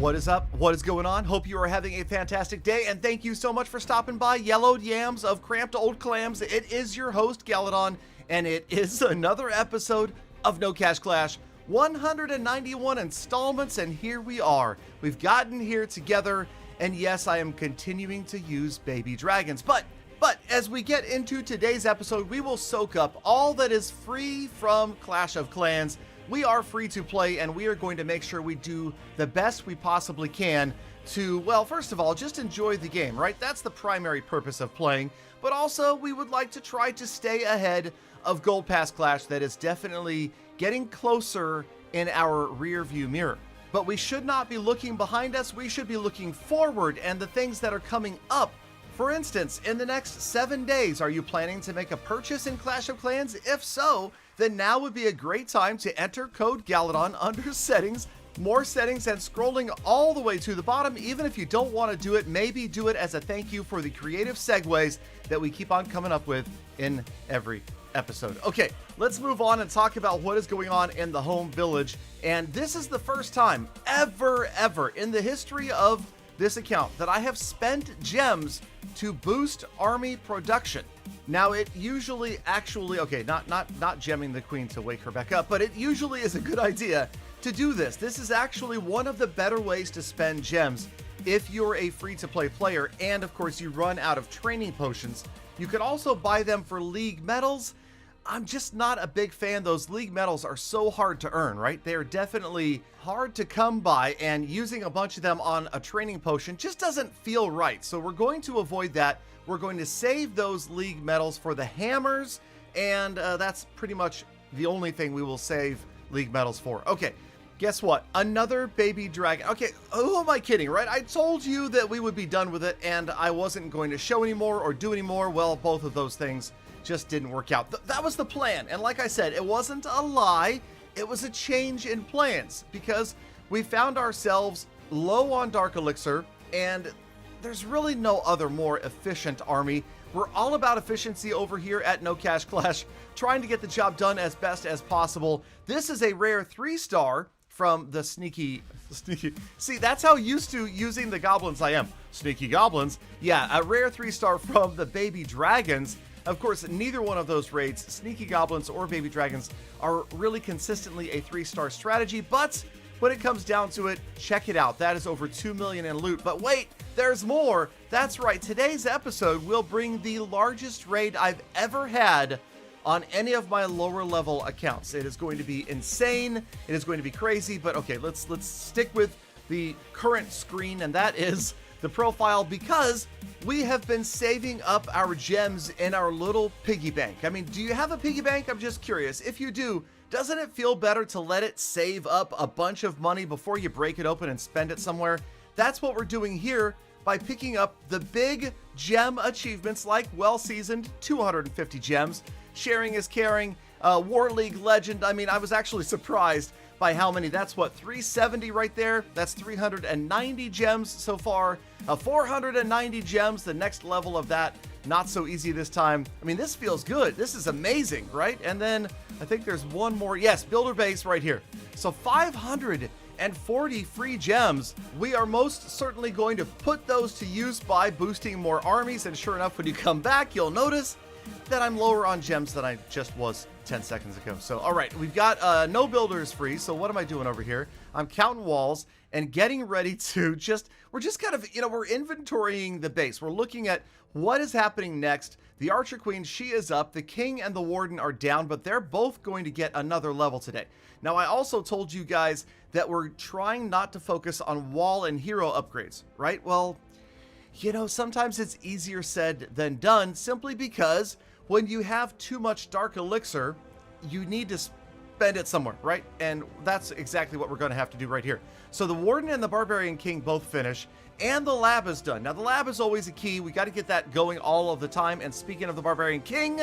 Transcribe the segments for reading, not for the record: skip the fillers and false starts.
What is up? What is going on? Hope you are having a fantastic day, and thank you so much for stopping by, Yellowed Yams of Cramped Old Clams. It is your host, Galadon, and it is another episode of No Cash Clash. 191 installments, and here we are. We've gotten here together, and yes, I am continuing to use baby dragons, but as we get into today's episode, we will soak up all that is free from Clash of Clans. We are free to play, and we are going to make sure we do the best we possibly can to, well, first of all, just enjoy the game, right? That's the primary purpose of playing, but also we would like to try to stay ahead of Gold Pass Clash that is definitely getting closer in our rear view mirror. But we should not be looking behind us, we should be looking forward and the things that are coming up. For instance, in the next 7 days, are you planning to make a purchase in Clash of Clans? If so, then now would be a great time to enter code Galadon under settings, more settings, and scrolling all the way to the bottom. Even if you don't want to do it, maybe do it as a thank you for the creative segues that we keep on coming up with in every episode. Okay, let's move on and talk about what is going on in the home village. And this is the first time ever in the history of this account that I have spent gems to boost army production. Now it usually okay, not gemming the queen to wake her back up, but it usually is a good idea to do this. This is actually one of the better ways to spend gems if you're a free-to-play player, and of course you run out of training potions. You could also buy them for league medals. I'm just not a big fan. Those league medals are so hard to earn, right? They're definitely hard to come by, and using a bunch of them on a training potion just doesn't feel right. So we're going to avoid that. We're going to save those league medals for the hammers, and that's pretty much the only thing we will save league medals for. Okay, guess what? Another baby dragon. Okay, who am I kidding, right? I told you that we would be done with it, and I wasn't going to show anymore or do anymore. Well, both of those things just didn't work out. That was the plan. And like I said, it wasn't a lie. It was a change in plans because we found ourselves low on Dark Elixir, and there's really no other more efficient army. We're all about efficiency over here at No Cash Clash, trying to get the job done as best as possible. This is a rare 3-star from the sneaky. See, that's how used to using the goblins I am. Sneaky goblins. Yeah, a rare 3-star from the baby dragons. Of course, neither one of those raids, Sneaky Goblins or Baby Dragons, are really consistently a 3-star strategy, but when it comes down to it, check it out. That is over 2 million in loot. But wait, there's more. That's right. Today's episode will bring the largest raid I've ever had on any of my lower level accounts. It is going to be insane. It is going to be crazy, but okay, let's stick with the current screen, and that is the profile, because we have been saving up our gems in our little piggy bank. I mean, do you have a piggy bank? I'm just curious. If you do, doesn't it feel better to let it save up a bunch of money before you break it open and spend it somewhere? That's what we're doing here by picking up the big gem achievements like well-seasoned 250 gems, sharing is caring, War League Legend. I mean, I was actually surprised by how many. That's what, 370 right there. That's 390 gems so far. 490 gems, the next level of that. Not so easy this time. I mean, this feels good. This is amazing, right? And then I think there's one more. Yes, builder base right here. So 540 free gems. We are most certainly going to put those to use by boosting more armies. And sure enough, when you come back, you'll notice that I'm lower on gems than I just was 10 seconds ago. So, all right, we've got no builders free. So what am I doing over here? I'm counting walls and getting ready to we're just kind of, we're inventorying the base. We're looking at what is happening next. The Archer Queen, she is up. The King and the Warden are down, but they're both going to get another level today. Now, I also told you guys that we're trying not to focus on wall and hero upgrades, right? Well, sometimes it's easier said than done, simply because when you have too much Dark Elixir, you need to spend it somewhere, right? And that's exactly what we're going to have to do right here. So the Warden and the Barbarian King both finish, and the lab is done. Now, the lab is always a key. We got to get that going all of the time. And speaking of the Barbarian King,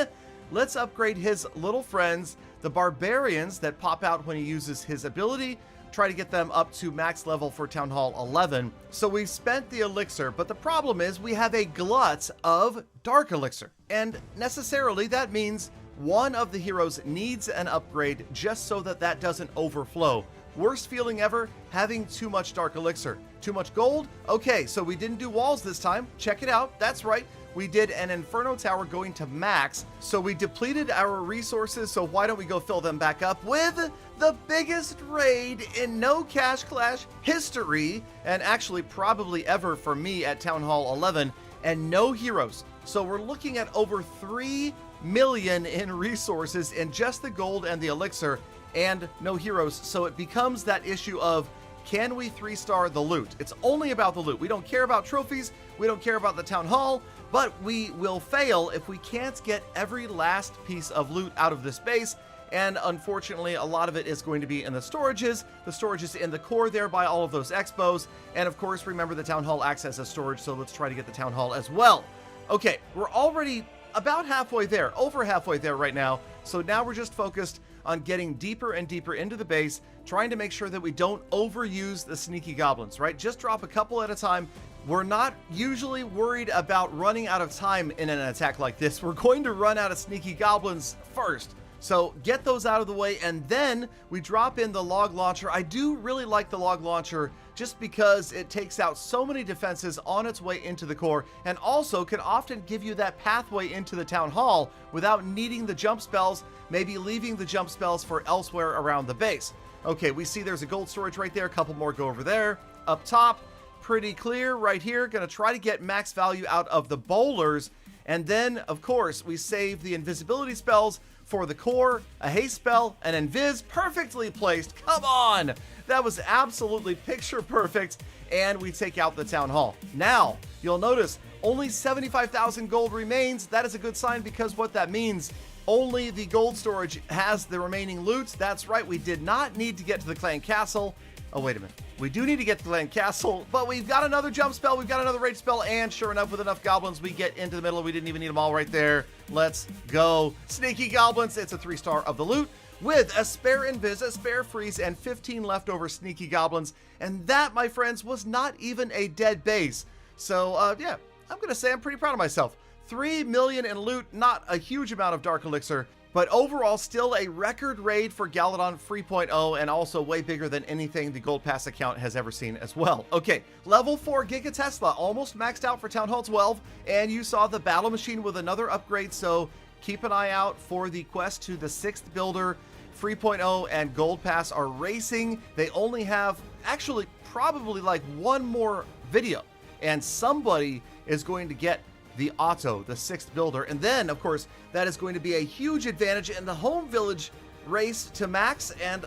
let's upgrade his little friends, the Barbarians that pop out when he uses his ability. Try to get them up to max level for Town Hall 11. So we've spent the elixir, but the problem is we have a glut of Dark Elixir. And necessarily that means one of the heroes needs an upgrade just so that that doesn't overflow. Worst feeling ever, having too much Dark Elixir. Too much gold? Okay, so we didn't do walls this time. Check it out. That's right. We did an Inferno Tower going to max, so we depleted our resources, so why don't we go fill them back up with the biggest raid in No Cash Clash history, and actually probably ever for me at Town Hall 11, and no heroes. So we're looking at over 3 million in resources in just the gold and the elixir, and no heroes. So it becomes that issue of, can we 3-star the loot? It's only about the loot. We don't care about trophies. We don't care about the town hall, but we will fail if we can't get every last piece of loot out of this base. And unfortunately, a lot of it is going to be in the storages in the core there by all of those expos. And of course, remember the town hall acts as a storage, so let's try to get the town hall as well. Okay, we're already about halfway there, over halfway there right now. So now we're just focused on getting deeper and deeper into the base, trying to make sure that we don't overuse the sneaky goblins, right? Just drop a couple at a time. We're not usually worried about running out of time in an attack like this. We're going to run out of sneaky goblins first. So get those out of the way, and then we drop in the log launcher. I do really like the log launcher just because it takes out so many defenses on its way into the core, and also can often give you that pathway into the town hall without needing the jump spells, maybe leaving the jump spells for elsewhere around the base. Okay, we see there's a gold storage right there. A couple more go over there. Up top, pretty clear right here. Gonna try to get max value out of the bowlers. And then, of course, we save the invisibility spells for the core, a haste spell, an invis, perfectly placed. Come on! That was absolutely picture perfect. And we take out the town hall. Now, you'll notice only 75,000 gold remains. That is a good sign, because what that means, only the gold storage has the remaining loot. That's right, we did not need to get to the clan castle. Oh, wait a minute. We do need to get to the clan castle, but we've got another jump spell, we've got another rage spell, and sure enough, with enough goblins, we get into the middle. We didn't even need them all right there. Let's go. Sneaky goblins. It's a 3-star of the loot with a spare invis, a spare freeze, and 15 leftover sneaky goblins. And that, my friends, was not even a dead base. So, yeah, I'm going to say I'm pretty proud of myself. 3 million in loot, not a huge amount of Dark Elixir, but overall still a record raid for Galadon 3.0, and also way bigger than anything the Gold Pass account has ever seen as well. Okay, level 4 Giga Tesla, almost maxed out for Town Hall 12, and you saw the battle machine with another upgrade, so keep an eye out for the quest to the 6th builder. 3.0 and Gold Pass are racing. They only have, actually, probably like one more video, and somebody is going to get the auto, the 6th builder. And then, of course, that is going to be a huge advantage in the home village race to max. And,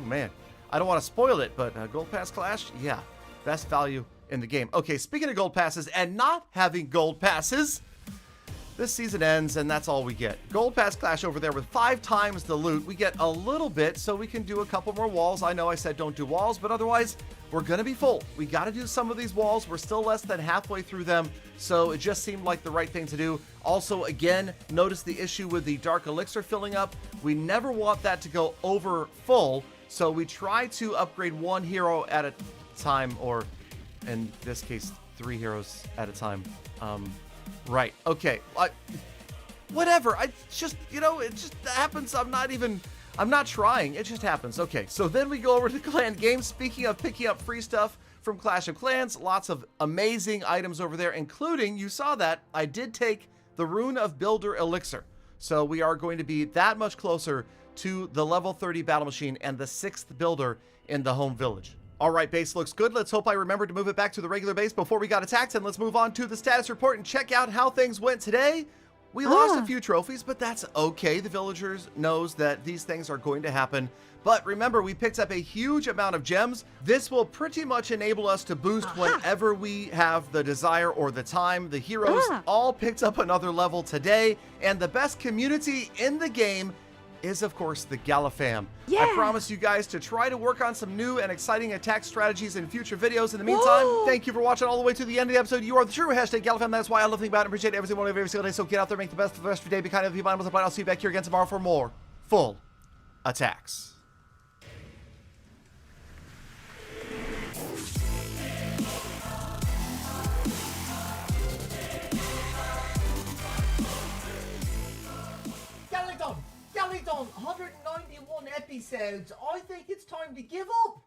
man, I don't want to spoil it, but Gold Pass Clash, yeah, best value in the game. Okay, speaking of Gold Passes and not having Gold Passes, this season ends, and that's all we get. Gold Pass Clash over there with 5 times the loot. We get a little bit, so we can do a couple more walls. I know I said don't do walls, but otherwise, we're going to be full. We got to do some of these walls. We're still less than halfway through them, so it just seemed like the right thing to do. Also, again, notice the issue with the Dark Elixir filling up. We never want that to go over full, so we try to upgrade 1 hero at a time, or in this case, 3 heroes at a time. Right. Okay. Whatever. I just, it just happens. I'm not trying. It just happens. Okay. So then we go over to clan games. Speaking of picking up free stuff from Clash of Clans, lots of amazing items over there, including, you saw that, I did take the Rune of Builder Elixir. So we are going to be that much closer to the level 30 battle machine and the 6th builder in the home village. All right, base looks good. Let's hope I remember to move it back to the regular base before we got attacked, and let's move on to the status report and check out how things went today. We lost a few trophies, but that's okay. The villagers knows that these things are going to happen. But remember, we picked up a huge amount of gems. This will pretty much enable us to boost whenever we have the desire or the time. The heroes all picked up another level today, and the best community in the game is, of course, the Gala fam. Yeah. I promise you guys to try to work on some new and exciting attack strategies in future videos. In the meantime, thank you for watching all the way to the end of the episode. You are the true hashtag Gala fam. That's why I love thinking about it and appreciate every single one of you every single day. So get out there, make the best of the rest of your day. Be kind of people. I'll see you back here again tomorrow for more full attacks. Galadon, 191 epic episodes, I think it's time to give up.